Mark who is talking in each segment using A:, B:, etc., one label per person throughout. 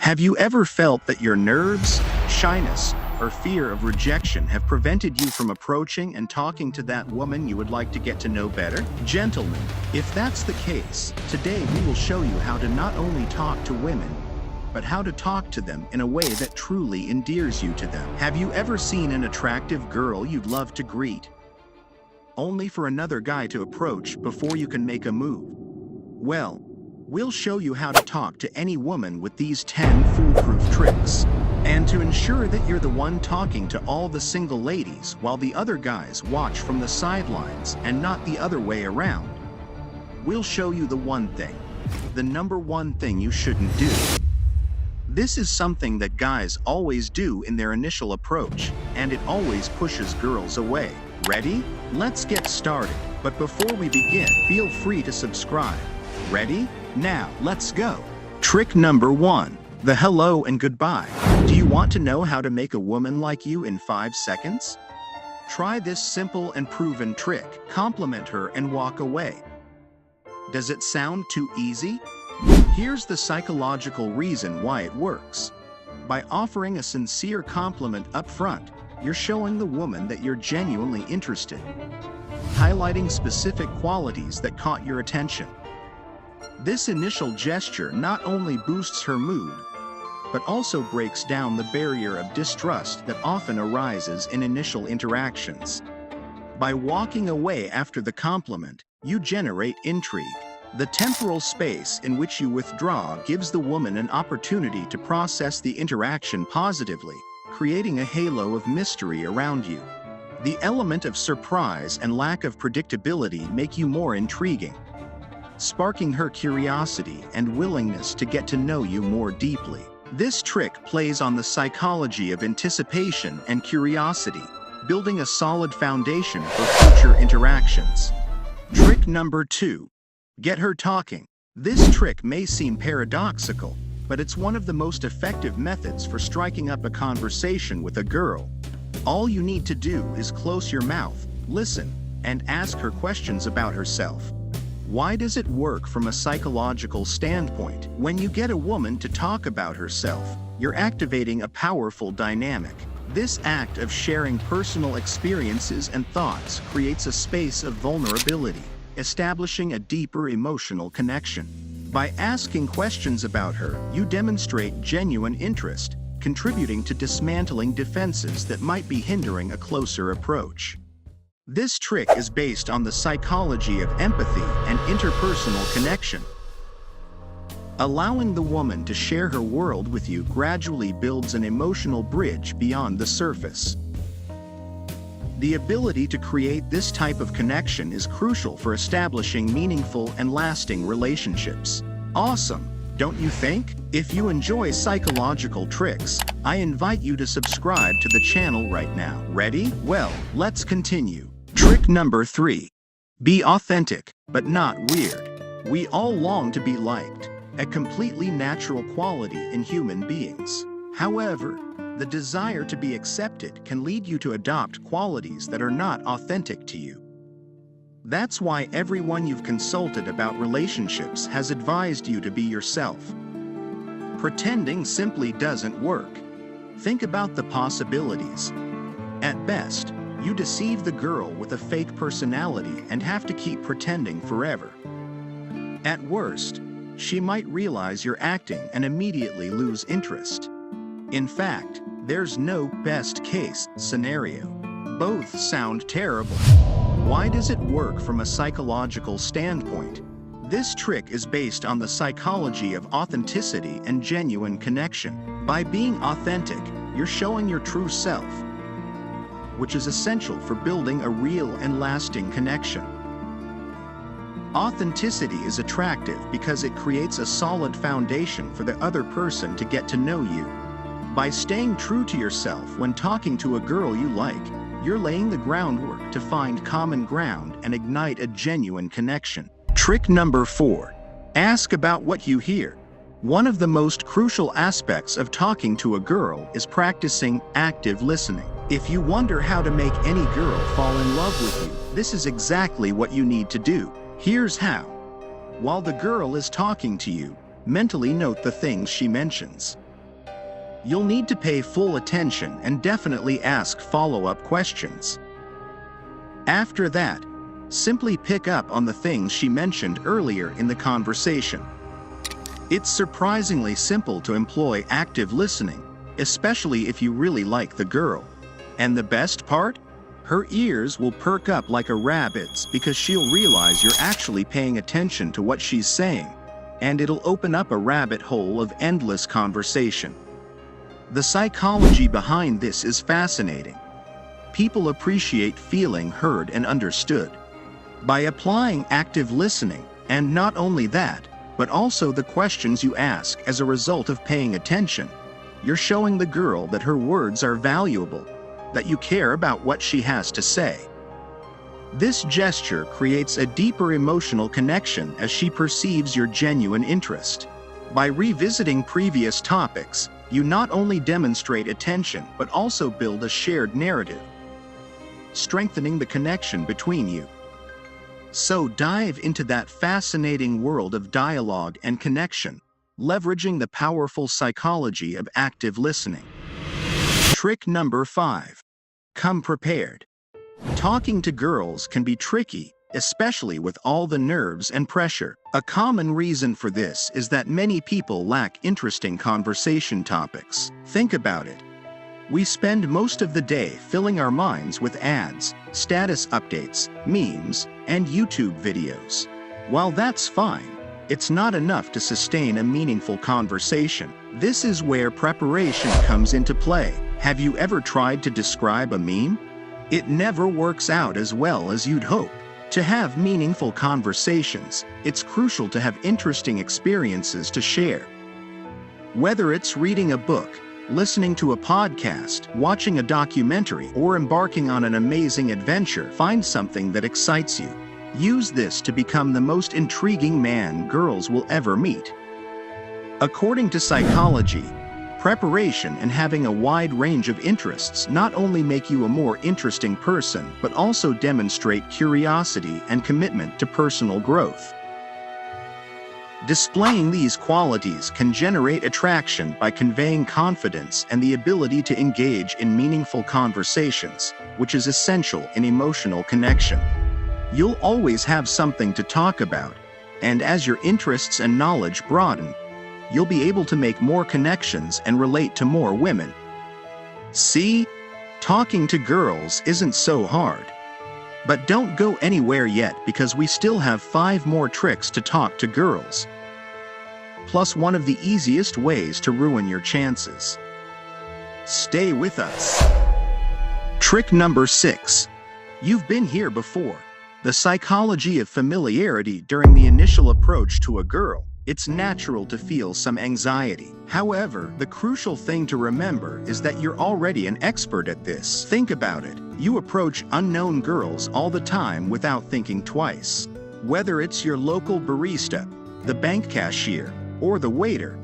A: Have you ever felt that your nerves, shyness, or fear of rejection have prevented you from approaching and talking to that woman you would like to get to know better? Gentlemen, if that's the case, today we will show you how to not only talk to women, but how to talk to them in a way that truly endears you to them. Have you ever seen an attractive girl you'd love to greet, only for another guy to approach before you can make a move? Well, we'll show you how to talk to any woman with these 10 foolproof tricks. And to ensure that you're the one talking to all the single ladies while the other guys watch from the sidelines and not the other way around, we'll show you the one thing, the number one thing you shouldn't do. This is something that guys always do in their initial approach, and it always pushes girls away. Ready? Let's get started. But before we begin, feel free to subscribe. Ready? Now, let's go. Trick number 1. The hello and goodbye. Do you want to know how to make a woman like you in 5 seconds? Try this simple and proven trick. Compliment her and walk away. Does it sound too easy? Here's the psychological reason why it works. By offering a sincere compliment up front, you're showing the woman that you're genuinely interested, highlighting specific qualities that caught your attention. This initial gesture not only boosts her mood, but also breaks down the barrier of distrust that often arises in initial interactions. By walking away after the compliment, you generate intrigue. The temporal space in which you withdraw gives the woman an opportunity to process the interaction positively, creating a halo of mystery around you. The element of surprise and lack of predictability make you more intriguing, sparking her curiosity and willingness to get to know you more deeply. This trick plays on the psychology of anticipation and curiosity, building a solid foundation for future interactions. Trick number 2. Get her talking. This trick may seem paradoxical, but it's one of the most effective methods for striking up a conversation with a girl. All you need to do is close your mouth, listen, and ask her questions about herself. Why does it work from a psychological standpoint? When you get a woman to talk about herself, you're activating a powerful dynamic. This act of sharing personal experiences and thoughts creates a space of vulnerability, establishing a deeper emotional connection. By asking questions about her, you demonstrate genuine interest, contributing to dismantling defenses that might be hindering a closer approach. This trick is based on the psychology of empathy and interpersonal connection. Allowing the woman to share her world with you gradually builds an emotional bridge beyond the surface. The ability to create this type of connection is crucial for establishing meaningful and lasting relationships. Awesome, don't you think? If you enjoy psychological tricks, I invite you to subscribe to the channel right now. Ready? Well, let's continue. Trick number 3. Be authentic, but not weird. We all long to be liked, a completely natural quality in human beings. However, the desire to be accepted can lead you to adopt qualities that are not authentic to you. That's why everyone you've consulted about relationships has advised you to be yourself. Pretending simply doesn't work. Think about the possibilities. At best, you deceive the girl with a fake personality and have to keep pretending forever. At worst, she might realize you're acting and immediately lose interest. In fact, there's no best-case scenario. Both sound terrible. Why does it work from a psychological standpoint? This trick is based on the psychology of authenticity and genuine connection. By being authentic, you're showing your true self, which is essential for building a real and lasting connection. Authenticity is attractive because it creates a solid foundation for the other person to get to know you. By staying true to yourself when talking to a girl you like, you're laying the groundwork to find common ground and ignite a genuine connection. Trick number 4. Ask about what you hear. One of the most crucial aspects of talking to a girl is practicing active listening. If you wonder how to make any girl fall in love with you, this is exactly what you need to do. Here's how. While the girl is talking to you, mentally note the things she mentions. You'll need to pay full attention and definitely ask follow-up questions. After that, simply pick up on the things she mentioned earlier in the conversation. It's surprisingly simple to employ active listening, especially if you really like the girl. And the best part? Her ears will perk up like a rabbit's because she'll realize you're actually paying attention to what she's saying, and it'll open up a rabbit hole of endless conversation. The psychology behind this is fascinating. People appreciate feeling heard and understood. By applying active listening, and not only that, but also the questions you ask as a result of paying attention, you're showing the girl that her words are valuable, that you care about what she has to say. This gesture creates a deeper emotional connection as she perceives your genuine interest. By revisiting previous topics, you not only demonstrate attention but also build a shared narrative, strengthening the connection between you. So dive into that fascinating world of dialogue and connection, leveraging the powerful psychology of active listening. Trick number 5. Come prepared. Talking to girls can be tricky, especially with all the nerves and pressure. A common reason for this is that many people lack interesting conversation topics. Think about it. We spend most of the day filling our minds with ads, status updates, memes, and YouTube videos. While that's fine, it's not enough to sustain a meaningful conversation. This is where preparation comes into play. Have you ever tried to describe a meme? It never works out as well as you'd hope. To have meaningful conversations, it's crucial to have interesting experiences to share. Whether it's reading a book, listening to a podcast, watching a documentary, or embarking on an amazing adventure, find something that excites you. Use this to become the most intriguing man girls will ever meet. According to psychology, preparation and having a wide range of interests not only make you a more interesting person, but also demonstrate curiosity and commitment to personal growth. Displaying these qualities can generate attraction by conveying confidence and the ability to engage in meaningful conversations, which is essential in emotional connection. You'll always have something to talk about, and as your interests and knowledge broaden, you'll be able to make more connections and relate to more women. See, talking to girls isn't so hard. But don't go anywhere yet because we still have 5 more tricks to talk to girls. Plus one of the easiest ways to ruin your chances. Stay with us. Trick number 6. You've been here before. The psychology of familiarity during the initial approach to a girl. It's natural to feel some anxiety. However, the crucial thing to remember is that you're already an expert at this. Think about it. You approach unknown girls all the time without thinking twice. Whether it's your local barista, the bank cashier, or the waiter,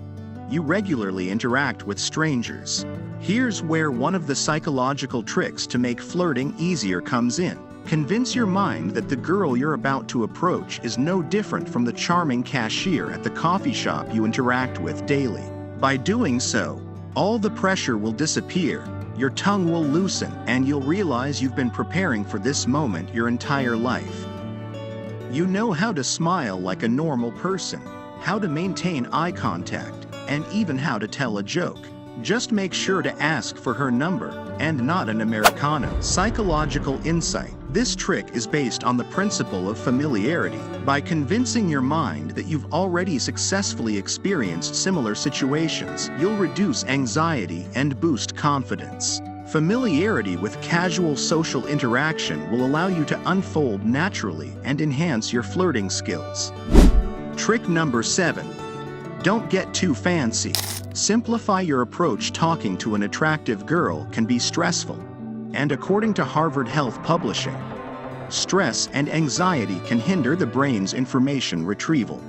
A: you regularly interact with strangers. Here's where one of the psychological tricks to make flirting easier comes in. Convince your mind that the girl you're about to approach is no different from the charming cashier at the coffee shop you interact with daily. By doing so, all the pressure will disappear, your tongue will loosen, and you'll realize you've been preparing for this moment your entire life. You know how to smile like a normal person, how to maintain eye contact, and even how to tell a joke. Just make sure to ask for her number, and not an Americano. Psychological insight. This trick is based on the principle of familiarity. By convincing your mind that you've already successfully experienced similar situations, you'll reduce anxiety and boost confidence. Familiarity with casual social interaction will allow you to unfold naturally and enhance your flirting skills. Trick number 7. Don't get too fancy. Simplify your approach. Talking to an attractive girl can be stressful, and according to Harvard Health Publishing, stress and anxiety can hinder the brain's information retrieval.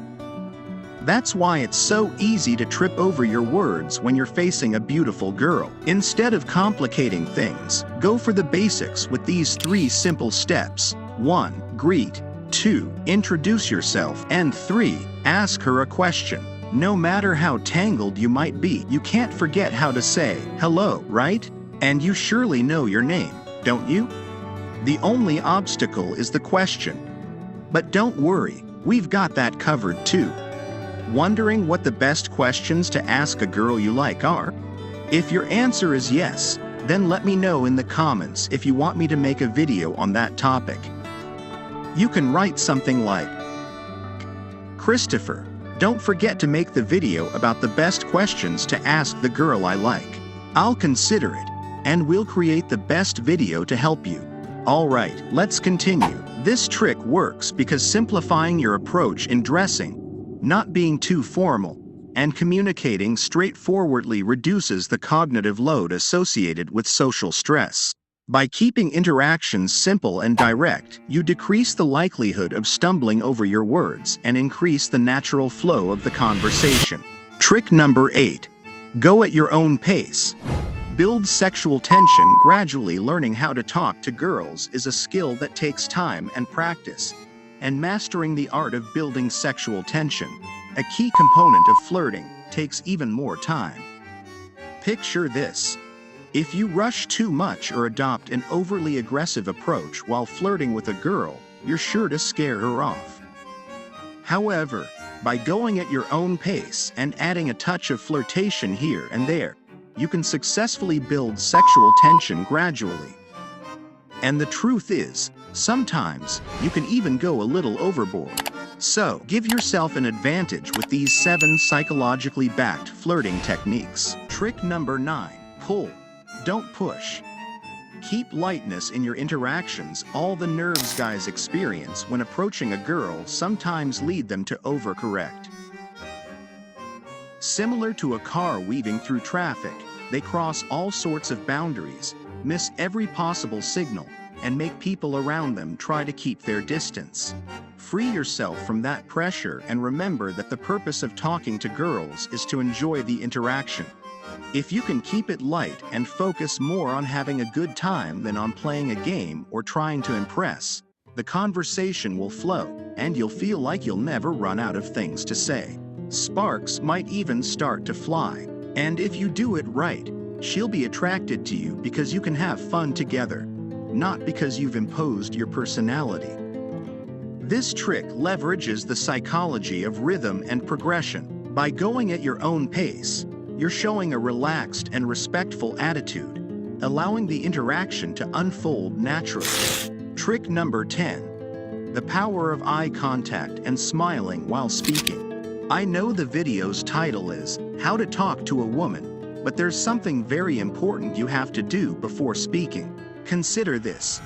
A: That's why it's so easy to trip over your words when you're facing a beautiful girl. Instead of complicating things, go for the basics with these 3 simple steps. 1. Greet. 2. Introduce yourself. And 3. Ask her a question. No matter how tangled you might be, you can't forget how to say hello, right? And you surely know your name, don't you? The only obstacle is the question. But don't worry, we've got that covered too. Wondering what the best questions to ask a girl you like are? If your answer is yes, then let me know in the comments if you want me to make a video on that topic. You can write something like, Christopher, don't forget to make the video about the best questions to ask the girl I like. I'll consider it, and we'll create the best video to help you. Alright, let's continue. This trick works because simplifying your approach in dressing, not being too formal, and communicating straightforwardly reduces the cognitive load associated with social stress. By keeping interactions simple and direct, you decrease the likelihood of stumbling over your words and increase the natural flow of the conversation. Trick number 8. Go at your own pace. Build sexual tension gradually. Learning how to talk to girls is a skill that takes time and practice, and mastering the art of building sexual tension, a key component of flirting, takes even more time. Picture this. If you rush too much or adopt an overly aggressive approach while flirting with a girl, you're sure to scare her off. However, by going at your own pace and adding a touch of flirtation here and there, you can successfully build sexual tension gradually. And the truth is, sometimes you can even go a little overboard. So, give yourself an advantage with these 7 psychologically backed flirting techniques. Trick number 9. Pull. Don't push. Keep lightness in your interactions. All the nerves guys experience when approaching a girl sometimes lead them to overcorrect. Similar to a car weaving through traffic, they cross all sorts of boundaries, miss every possible signal, and make people around them try to keep their distance. Free yourself from that pressure and remember that the purpose of talking to girls is to enjoy the interaction. If you can keep it light and focus more on having a good time than on playing a game or trying to impress, the conversation will flow, and you'll feel like you'll never run out of things to say. Sparks might even start to fly. And if you do it right, she'll be attracted to you because you can have fun together, not because you've imposed your personality. This trick leverages the psychology of rhythm and progression. By going at your own pace, you're showing a relaxed and respectful attitude, allowing the interaction to unfold naturally. Trick number 10. The power of eye contact and smiling while speaking. I know the video's title is How to Talk to a Woman, but there's something very important you have to do before speaking. Consider this.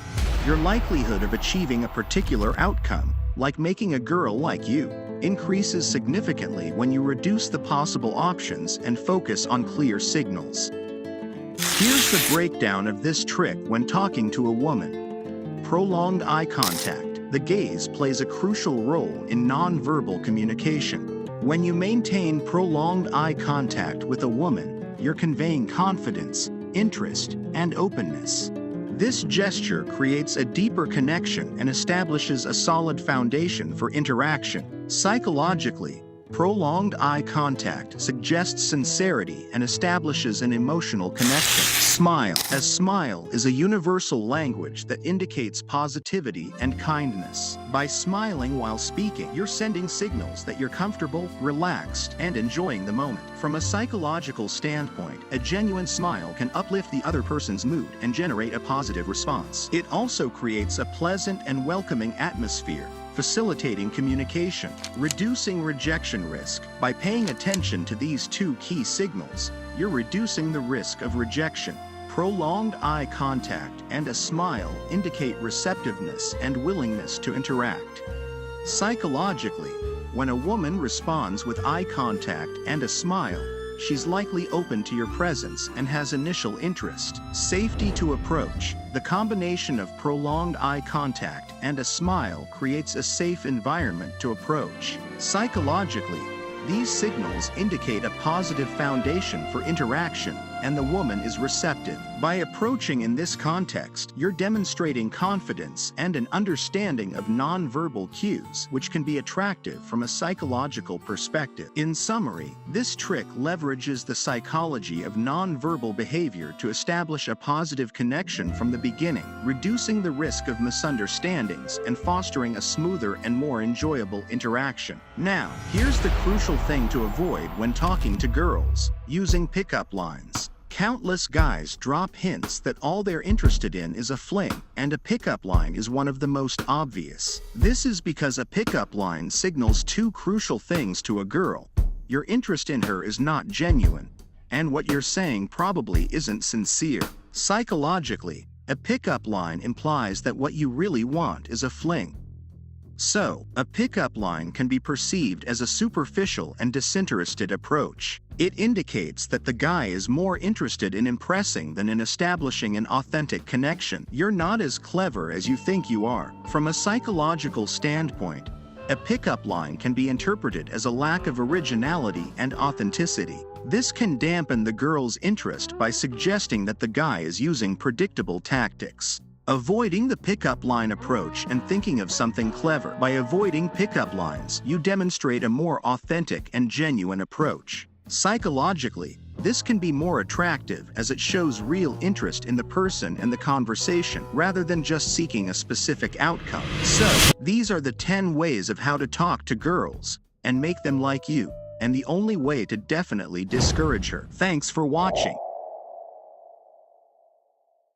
A: Your likelihood of achieving a particular outcome, like making a girl like you, increases significantly when you reduce the possible options and focus on clear signals. Here's the breakdown of this trick when talking to a woman. Prolonged eye contact. The gaze plays a crucial role in nonverbal communication. When you maintain prolonged eye contact with a woman, you're conveying confidence, interest, and openness. This gesture creates a deeper connection and establishes a solid foundation for interaction. Psychologically, prolonged eye contact suggests sincerity and establishes an emotional connection. Smile. A smile is a universal language that indicates positivity and kindness. By smiling while speaking, you're sending signals that you're comfortable, relaxed, and enjoying the moment. From a psychological standpoint, a genuine smile can uplift the other person's mood and generate a positive response. It also creates a pleasant and welcoming atmosphere, facilitating communication, reducing rejection risk. By paying attention to these 2 key signals, you're reducing the risk of rejection. Prolonged eye contact and a smile indicate receptiveness and willingness to interact. Psychologically, when a woman responds with eye contact and a smile, she's likely open to your presence and has initial interest. Safety to approach. The combination of prolonged eye contact and a smile creates a safe environment to approach. Psychologically, These signals indicate a positive foundation for interaction, and the woman is receptive. By approaching in this context, you're demonstrating confidence and an understanding of nonverbal cues, which can be attractive from a psychological perspective. In summary, this trick leverages the psychology of nonverbal behavior to establish a positive connection from the beginning, reducing the risk of misunderstandings and fostering a smoother and more enjoyable interaction. Now, here's the crucial thing to avoid when talking to girls: using pickup lines. Countless guys drop hints that all they're interested in is a fling, and a pickup line is one of the most obvious. This is because a pickup line signals two crucial things to a girl: your interest in her is not genuine, and what you're saying probably isn't sincere. Psychologically, a pickup line implies that what you really want is a fling. So, a pickup line can be perceived as a superficial and disinterested approach. It indicates that the guy is more interested in impressing than in establishing an authentic connection. You're not as clever as you think you are. From a psychological standpoint, a pickup line can be interpreted as a lack of originality and authenticity. This can dampen the girl's interest by suggesting that the guy is using predictable tactics. Avoiding the pickup line approach and thinking of something clever. By avoiding pickup lines, you demonstrate a more authentic and genuine approach. Psychologically, this can be more attractive as it shows real interest in the person and the conversation, rather than just seeking a specific outcome. So, these are the 10 ways of how to talk to girls and make them like you, and the only way to definitely discourage her. Thanks for watching.